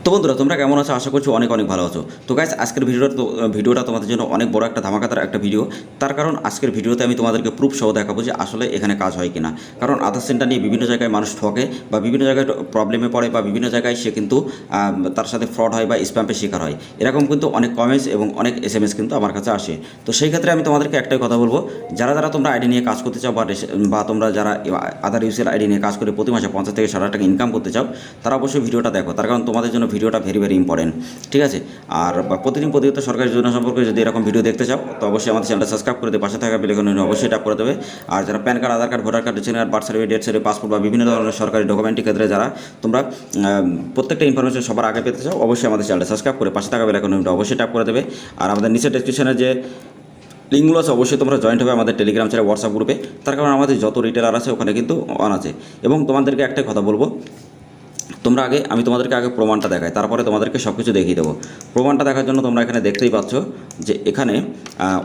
তো বন্ধুরা তোমরা কেমন আছো? আশা করছি অনেক অনেক ভালো আছো। তো গাইস আজকের ভিডিওটা তোমাদের জন্য অনেক বড় একটা ধামাকাদার একটা ভিডিও। তার কারণ আজকের ভিডিওতে আমি তোমাদেরকে প্রুফ সহ দেখাবো যে আসলে এখানে কাজ হয় কিনা। কারণ আধার সেন্টার নিয়ে বিভিন্ন জায়গায় মানুষ ঠকে বা বিভিন্ন জায়গায় প্রবলেমে পড়ে বা বিভিন্ন জায়গায় সে কিন্তু তার সাথে ফ্রড হয় বা স্প্যামের শিকার হয়। এরকম কিন্তু অনেক কমেন্টস এবং অনেক SMS কিন্তু আমার কাছে আসে। তো সেই ক্ষেত্রে আমি তোমাদেরকে একটাই কথা বলবো, যারা যারা তোমরা আইডি নিয়ে কাজ করতে চাও বা তোমরা যারা আধার ইউজের আইডি নিয়ে কাজ করে প্রতি মাসে 50 থেকে 60 টাকা ইনকাম করতে চাও, তারা অবশ্যই ভিডিওটা দেখো। তার কারণ তোমাদের জন্য ভিডিওটা ভেরি ভেরি ইম্পর্টেন্ট, ঠিক আছে? আর প্রতিনিয়ত সরকারি যোজনা সম্পর্কে যদি এরকম ভিডিও দেখতে চাও তো অবশ্যই আমাদের চ্যানেলটা সাবস্ক্রাইব করে দিয়ে পাশে থাকা বেল আইকনে অবশ্যই ট্যাপ করে দেবে। আর যারা PAN card, Aadhaar card, voter card, ration card, birth certificate, death certificate, passport বা বিভিন্ন ধরনের সরকারি ডকুমেন্টের ক্ষেত্রে যারা তোমরা প্রত্যেকটা ইনফরমেশন সবার আগে পেতে চাও, অবশ্যই আমাদের চ্যানেলটা সাবস্ক্রাইব করে পাশে থাকা বেল আইকনে অবশ্যই ট্যাপ করে দেবে। আর আমাদের নিচে ডেসক্রিপশনে যে লিঙ্কগুলো আছে অবশ্যই তোমরা জয়েন্ট হবে আমাদের টেলিগ্রাম চ্যানেল, হোয়াটসঅ্যাপ গ্রুপে। তার কারণ আমাদের যত রিটেলার আছে ওখানে কিন্তু অন আছে। এবং তোমাদেরকে একটাই কথা বলবো, আমি তোমাদেরকে আগে প্রমাণটা দেখাই, তারপরে তোমাদেরকে সব কিছু দেখিয়ে দেবো। প্রমাণটা দেখার জন্য তোমরা এখানে দেখতেই পাচ্ছ যে এখানে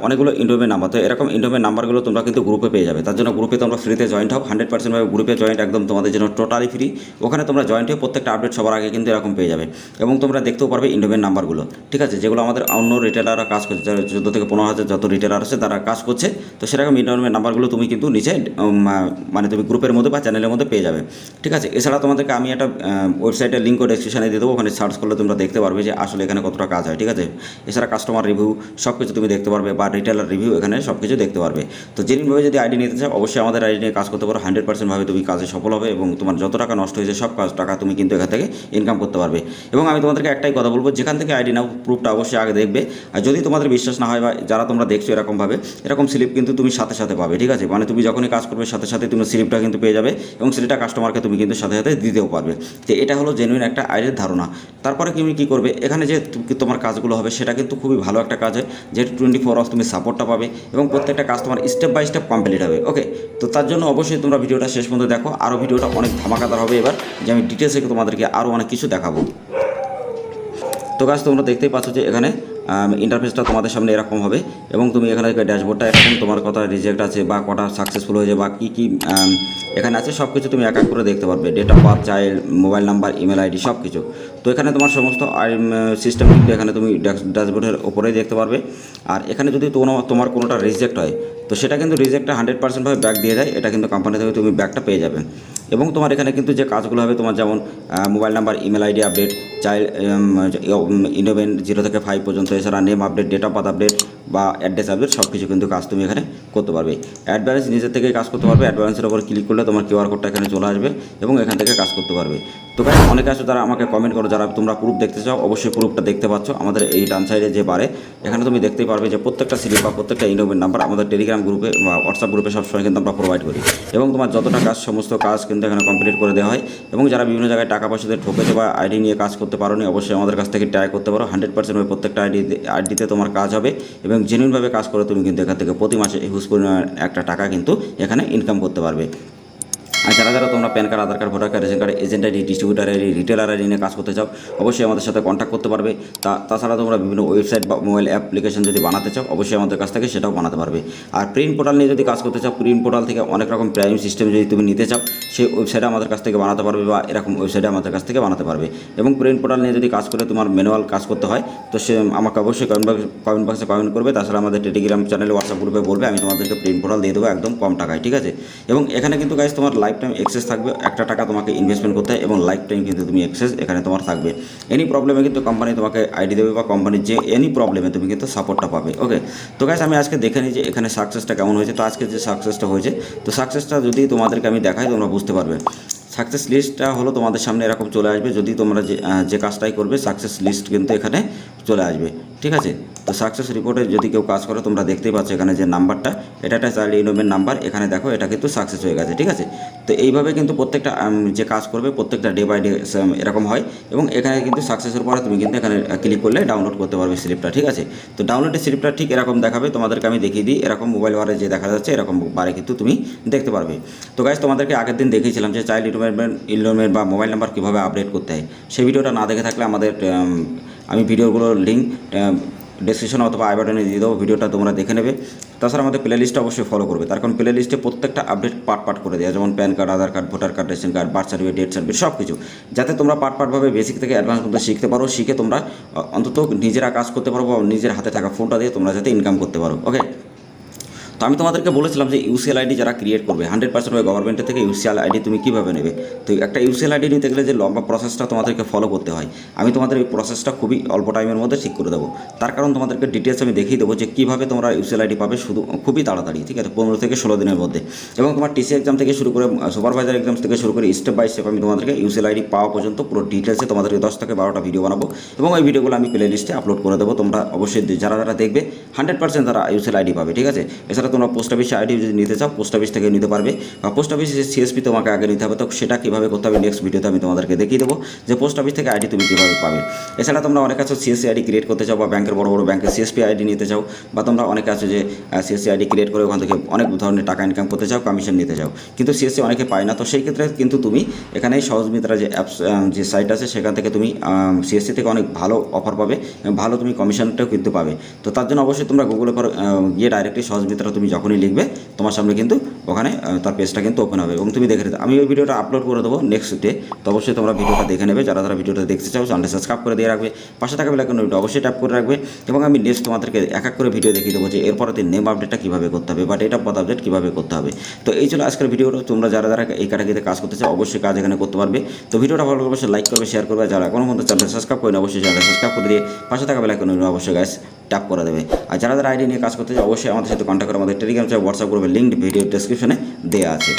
অনেকগুলো ইন্ডোমের নাম্বার। তো এরকম ইন্ডোমের নাম্বারগুলো তোমরা কিন্তু গ্রুপে পেয়ে যাবে। তার জন্য গ্রুপে তোমরা ফ্রিতে জয়েন্ট হও, 100% ভাবে গ্রুপে জয়েন্ট একদম তোমাদের জন্য টোটালি ফ্রি। ওখানে তোমরা জয়েন্ট হয়ে প্রত্যেকটা আপডেট সবার আগে কিন্তু এরকম পেয়ে যাবে। এবং তোমরা দেখতেও পারবে ইন্ডোমের নাম্বারগুলো, ঠিক আছে, যেগুলো আমাদের অন্য রিটেলাররা কাজ করছে, যারা 14 থেকে 15,000 যত রিটেলার আছে তারা কাজ করছে। তো সেরকম ইন্ডোমের নাম্বারগুলো তুমি কিন্তু নিচে মানে তুমি গ্রুপের মধ্যে বা চ্যানেলের মধ্যে পেয়ে যাবে, ঠিক আছে? এছাড়া তোমাদেরকে আমি একটা ওয়েবসাইটের লিঙ্ক ডেসক্রিপশনে দিয়ে দেবো, ওখানে সার্চ করলে তোমরা দেখতে পারবে যে আসলে এখানে কতটা কাজ হয়, ঠিক আছে? এছাড়া কাস্টমার রিভিউ সব কিছু তুমি দেখতে পারবে বা রিটেলার রিভিউ এখানে সব কিছু দেখতে পারবে। তো জেনুইনভাবে যদি আইডি নিতে চাও অবশ্যই আমাদের আইডি নিয়ে কাজ করতে পারো, 100% ভাবে তুমি কাজে সফল হবে এবং তোমার যত টাকা নষ্ট হয়েছে সব টাকা তুমি কিন্তু এখান থেকে ইনকাম করতে পারবে। এবং আমি তোমাদেরকে একটাই কথা বলবো, যেখান থেকে আইডি নাও প্রুফটা অবশ্যই আগে দেখবে। আর যদি তোমাদের বিশ্বাস না হয় বা যারা তোমরা দেখছো এরকম স্লিপ কিন্তু তুমি সাথে সাথে পাবে, ঠিক আছে? মানে তুমি যখনই কাজ করবে সাথে সাথে তুমি স্লিপটা কিন্তু পেয়ে যাবে এবং স্লিপটা কাস্টমারকে তুমি কিন্তু সাথে সাথে দিতেও পারবে। তো এটা হলো জেনুইন একটা আইডির ধারণা। তারপরে তুমি কী করবে, এখানে যে তোমার কাজগুলো হবে সেটা কিন্তু খুবই ভালো একটা কাজ হয়, যেহেতু 24 আওয়ার্স তুমি সাপোর্টটা পাবে এবং প্রত্যেকটা কাজ তোমার স্টেপ বাই স্টেপ কমপ্লিট হবে। ওকে, তো তার জন্য অবশ্যই তোমরা ভিডিওটা শেষ পর্যন্ত দেখো। আরও ভিডিওটা অনেক ধামাকাদার হবে এবার, যে আমি ডিটেলসে তোমাদেরকে আরও অনেক কিছু দেখাবো। তো গাছ তোমরা দেখতেই পাচ্ছ যে এখানে ইন্টারফেসটা তোমাদের সামনে এরকম হবে এবং তুমি এখানে ড্যাশবোর্ডটা এরকম তোমার কটা রিজেক্ট আছে বা কটা সাকসেসফুল হয়েছে বা কী কী এখানে আছে সব কিছু তুমি এক এক করে দেখতে পারবে। Date of birth, child, mobile number, email ID সব কিছু। তো এখানে তোমার সমস্ত সিস্টেম কিন্তু এখানে তুমি ড্যাশবোর্ডের ওপরেই দেখতে পারবে। আর এখানে যদি তোমার কোনোটা রিজেক্ট হয় তো সেটা কিন্তু রিজেক্টটা 100% ভাবে ব্যাক দিয়ে দেয়, এটা কিন্তু কোম্পানি থেকে তুমি ব্যাকটা পেয়ে যাবে। এবং তোমার এখানে কিন্তু যে কাজগুলো হবে তোমার যেমন mobile number, email ID update, child 0 থেকে 5 পর্যন্ত, এছাড়া name update, date of birth update বা অ্যাড্রেস আপডেট সব কিছু কিন্তু কাজ তুমি এখানে করতে পারবে। অ্যাড ব্যালেন্স নিজের থেকেই কাজ করতে পারবে। অ্যাড ব্যালেন্সের ওপর ক্লিক করলে তোমার QR কোডটা এখানে চলে আসবে এবং এখান থেকে কাজ করতে পারবে। তো গাইস অনেকে আছে যারা আমাকে কমেন্ট করো, যারা তোমরা প্রুফ দেখতে চাও অবশ্যই প্রুফটা দেখতে পাচ্ছ আমাদের এই ডান সাইডে যে বারে এখানে তুমি দেখতেই পারবে যে প্রত্যেকটা স্লিপ বা প্রত্যেকটা ইনভেন্ট নাম্বার আমাদের টেলিগ্রাম গ্রুপে বা হোয়াটসঅ্যাপ গ্রুপে সবসময় কিন্তু আমরা প্রোভাইড করি এবং তোমার যতটা কাজ সমস্ত কাজ কিন্তু এখানে কমপ্লিট করে দেওয়া হয়। এবং যারা বিভিন্ন জায়গায় টাকা পয়সা দিয়ে ঠকেছে বা আইডি নিয়ে কাজ করতে পারো নি অবশ্যই আমাদের কাছ থেকে ট্রাই করতে পারো। 100% প্রত্যেকটা আইডিতে তোমার কাজ হবে এবং জেনুইনভাবে কাজ করে তুমি কিন্তু এখান থেকে প্রতি মাসে হিউজ পরিমাণ একটা টাকা কিন্তু এখানে ইনকাম করতে পারবে। আর যারা যারা তোমরা PAN card, Aadhaar card, voter card, ration card, agent ID, distributor ID, retailer ID নিয়ে কাজ করতে চাও অবশ্যই আমাদের সাথে কন্ট্যাক্ট করতে পারবে। তাছাড়া তোমরা বিভিন্ন ওয়েবসাইট বা মোবাইল অ্যাপ্লিকেশন যদি বানাতে চাও অবশ্যই আমাদের কাছ থেকে সেটাও বানাতে পারবে। আর প্রিন্ট পোর্টাল নিয়ে যদি কাজ করতে চাও, প্রিন্ট পোর্টাল থেকে অনেক রকম প্রাইম সিস্টেম যদি তুমি নিতে চাও সেই ওয়েবসাইটে আমাদের কাছ থেকে বানাতে পারবে বা এরকম ওয়েবসাইটে আমাদের কাছ থেকে বানাতে পারবে। এবং প্রিন্ট পোর্টাল নিয়ে যদি কাজ করে তোমার ম্যানুয়াল কাজ করতে হয় তো সে আমাকে অবশ্যই কমেন্ট বক্সে কমেন্ট করবে। তাছাড়া আমাদের টেলিগ্রাম চ্যানেলে, হোয়াটসঅ্যাপ গ্রুপে বলবে, আমি তোমাদেরকে প্রিন্ট পোর্টাল দিয়ে দেবো একদম কম টাকায়, ঠিক আছে? এবং এখানে কিন্তু গাইস তোমার লাইফ টাইম অ্যাক্সেস থাকবে, একটা টাকা তোমাকে ইনভেস্টমেন্ট করতে হয় এবং লাইফ টাইম কিন্তু তুমি অ্যাক্সেস এখানে তোমার থাকবে। এনি প্রবলেমে কিন্তু কোম্পানি তোমাকে আইডি দেবে বা কোম্পানির যে এনি প্রবলেমে তুমি কিন্তু সাপোর্টটা পাবে। ওকে, তো গাইস আমি আজকে দেখে নিই যে এখানে সাকসেসটা কেমন হয়েছে। তো আজকে যে সাকসেসটা হয়েছে তো সাকসেসটা যদি তোমাদেরকে আমি দেখাই তোমরা বুঝতে পারবে। সাকসেস লিস্টটা হলো তোমাদের সামনে এরকম চলে আসবে, যদি তোমরা যে কাজটাই করবে সাকসেস লিস্ট কিন্তু এখানে চলে আসবে, ঠিক আছে? তো সাকসেস রিপোর্টে যদি কেউ কাজ করে তোমরা দেখতেই পাচ্ছ এখানে যে নাম্বারটা, এটা একটা চাইল্ড ইনভেন্ট নাম্বার, এখানে দেখো এটা কিন্তু সাকসেস হয়ে গেছে, ঠিক আছে? তো এইভাবে কিন্তু প্রত্যেকটা যে কাজ করবে প্রত্যেকটা ডে বাই ডে এরকম হয় এবং এখানে কিন্তু সাকসেসের পরে তুমি কিন্তু এখানে ক্লিক করলে ডাউনলোড করতে পারবে স্লিপটা, ঠিক আছে? তো ডাউনলোডের স্লিপটা ঠিক এরকম দেখাবে, তোমাদেরকে আমি দেখিয়ে দিই। এরকম মোবাইল বারে যে দেখা যাচ্ছে এরকম বারে কিন্তু তুমি দেখতে পারবে। তো গাইস তোমাদেরকে আগের দিন দেখিয়েছিলাম যে চাইল্ড ইনভেন্ট বা মোবাইল নাম্বার কীভাবে আপডেট করতে হয়। সেই ভিডিওটা না দেখে থাকলে আমাদের আমি ভিডিওগুলোর লিঙ্ক ডেসক্রিপশন অথবা আই বাটনে দিয়ে দেবো, ভিডিওটা তোমরা দেখে নেবে। তাছাড়া আমাদের প্লে লিস্টটা অবশ্যই ফলো করবে, তার কারণ প্লে লিস্টে প্রত্যেকটা আপডেট পার্ট করে দেওয়া, যেমন PAN card, Aadhaar card, voter card, ration card, birth certificate, death certificate, সব কিছু, যাতে তোমরা পার্টভাবে বেসিক থেকে অ্যাডভান্স পর্যন্ত শিখতে পারো, শিখে তোমরা অন্তত নিজেরা কাজ করতে পারো বা নিজের হাতে থাকা ফোনটা দিয়ে তোমরা যাতে ইনকাম করতে পারো। ওকে, তো আমি তোমাদেরকে বলেছিলাম যে ইউসিএল আইডি যারা ক্রিয়েট করবে 100% হবে গভর্নমেন্টের থেকে ইউসিএল আইডি তুমি কীভাবে নেবে। তো একটা ইউসিএল আইডি নিতে গেলে যে লম্বা প্রসেসটা তোমাদেরকে ফলো করতে হয়, আমি তোমাদের এই প্রসেসটা খুবই অল্প টাইমের মধ্যে ঠিক করে দেবো। তার কারণ তোমাদেরকে ডিটেলস আমি দেখিয়ে দেবো যে কীভাবে তোমরা ইউসিএল আইডি পাবে, শুধু খুবই তাড়াতাড়ি, ঠিক আছে, 15 থেকে 16 দিনের মধ্যে। এবং তোমার টিসি এক্সাম থেকে শুরু করে সুপারভাইজার এক্সাম থেকে শুরু করে স্টেপ বাই স্টেপ আমি তোমাদেরকে ইউসিএল আইডি পাওয়া পর্যন্ত পুরো ডিটেলসে তোমাদেরকে 10 থেকে 12টা ভিডিও বানাবো, এবং ওই ভিডিওগুলো আমি প্লে লিস্টে আপলোড করে দেবো। তোমরা অবশ্যই যারা দেখবে 100% তারা ইউসিএল আইডি পাবে, ঠিক আছে। এছাড়া তোমরা পোস্ট অফিসে আইডি যদি নিতে চাও পোস্ট অফিস থেকে নিতে পারবে, বা পোস্ট অফিসে সিএসপি তোমাকে আগে নিতে হবে, তো সেটা কীভাবে করতে হবে নেক্সট ভিডিওতে আমি তোমাদেরকে দেখিয়ে দেবো যে পোস্ট অফিস থেকে আইডি তুমি কীভাবে পাবে। এছাড়া তোমরা অনেক আছে সিএসসি আইডি ক্রিয়েট করতে চাও, বা ব্যাংকের বড় ব্যাংকের সিএসপি আইডি নিতে চাও, বা তোমরা অনেকে আছে যে সিএসসি আইডি ক্রিয়েট করে ওখান থেকে অনেক ধরনের টাকা ইনকাম করতে চাও, কমিশন নিতে চাও, কিন্তু সিএসসি অনেকে পায় না। তো সেই ক্ষেত্রে কিন্তু তুমি এখানে সহজমিত্রা যে অ্যাপস যে সাইট আছে সেখান থেকে তুমি সিএসসি থেকে অনেক ভালো অফার পাবে, ভালো তুমি কমিশনটাও কিন্তু পাবে। তো তার জন্য অবশ্যই তোমরা গুগলে গিয়ে ডাইরেক্টলি সহজমিত্রা তুমি যখনই লিখবে তোমার সামনে কিন্তু ওখানে তার পেজটা কিন্তু ওপেন হবে, এবং তুমি দেখে নিতে। আমি ওই ভিডিওটা আপলোড করে দেবো নেক্সট ডে, তো অবশ্যই তোমরা ভিডিওটা দেখে নেবে। যারা ভিডিওটা দেখতে চাও চ্যানেলটা সাবস্ক্রাইব করে দিয়ে রাখবে, পাশে থাকা বেল আইকনটা অবশ্যই ট্যাপ করে রাখবে, এবং আমি নেক্সট তোমাদেরকে এক এক করে ভিডিও দেখিয়ে দেবো যে এরপরে নেম আপডেটটা কীভাবে করতে হবে বা ডেট অফ বার্থ আপডেট কীভাবে করতে হবে। তো এই জন্য আজকের ভিডিওটা তোমরা যারা এই ক্যাটাগরিতে কাজ করতে চাও অবশ্যই কাজ এখানে করতে পারবে। তো ভিডিওটা ভালো লাগলে অবশ্যই লাইক করবে, শেয়ার করবে, যারা এখনো পর্যন্ত চ্যানেলটা সাবস্ক্রাইব করে অবশ্যই চ্যানেলটা সাবস্ক্রাইব করে দিয়ে পাশে থাকা বেল আইকনটা অবশ্যই গাইস ট্যাপ করে দেবে। আর যারা আইডি নিয়ে কাজ করতে চাও অবশ্যই আমাদের সাথে কন্ট্যাক্ট করে, আমাদের টেলিগ্রাম চ্যানেল, হোয়াটসঅ্যাপ গ্রুপের লিঙ্ক ভিডিও ডেসক্রিপশনে দেওয়া আছে।